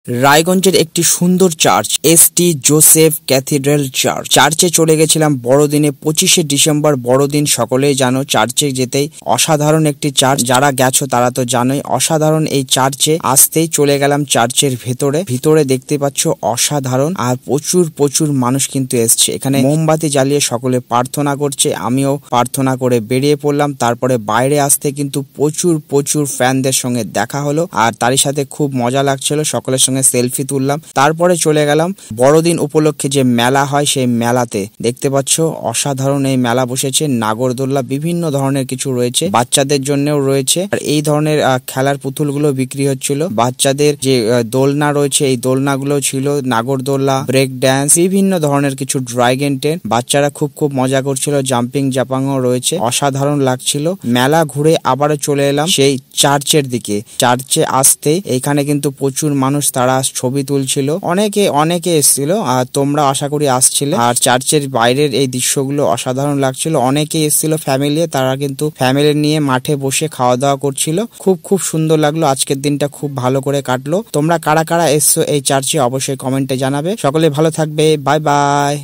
রায়গঞ্জের একটি সুন্দর church ST Joseph cathedral church. চার্চে চলে গেছিলাম বড়দিনে 25শে ডিসেম্বর বড়দিন। সকলেই জানো চার্চে যেতেই অসাধারণ একটি চার্চ, যারা গেছো তারা তো জানোই অসাধারণ এই চার্চে। আসতেই চলে গেলাম চার্চের ভিতরে দেখতে পাচ্ছ অসাধারণ, আর প্রচুর মানুষ কিন্তু এসছে এখানে। মোমবাতি জ্বালিয়ে সকলে প্রার্থনা করছে, আমিও প্রার্থনা করে বেরিয়ে পড়লাম। তারপরে বাইরে আসতে কিন্তু প্রচুর ফ্যানদের সঙ্গে দেখা হলো, আর তারই সাথে খুব মজা লাগছিল, সকলের সঙ্গে সেলফি তুললাম। তারপরে চলে গেলাম বড়দিন উপলক্ষে যে মেলা হয় সেই মেলাতে। দেখতে পাচ্ছ অসাধারণ এই মেলা বসেছে, নাগরদোল্লা বিভিন্ন ধরনের কিছু রয়েছে, বাচ্চাদের জন্যও রয়েছে। আর এই ধরনের খেলার পুতুলগুলো বিক্রি হচ্ছিল। বাচ্চাদের যে দোলনা রয়েছে এই দোলনাগুলো ছিল, নাগরদোল্লা, ব্রেক ড্যান্স, বিভিন্ন ধরনের কিছু ড্রাগন ট্রেন। বাচ্চারা খুব মজা করছিল, জাম্পিং জাপাংও রয়েছে, অসাধারণ লাগছিল। মেলা ঘুরে আবারও চলে এলাম সেই চার্চের দিকে। চার্চে আসতে এখানে কিন্তু প্রচুর মানুষ, তারা ছবি তুলছিল, অনেকে এসেছিল, আর তোমরা আশা করি আসছিলে। আর চার্চের বাইরের এই দৃশ্যগুলো অসাধারণ লাগছিল। অনেকে এসেছিল ফ্যামিলি, তারা কিন্তু ফ্যামিলি নিয়ে মাঠে বসে খাওয়া দাওয়া করছিল। খুব সুন্দর লাগলো, আজকের দিনটা খুব ভালো করে কাটলো। তোমরা কারা এসছো এই চার্চে অবশ্যই কমেন্টে জানাবে। সকলে ভালো থাকবে, বাই বাই।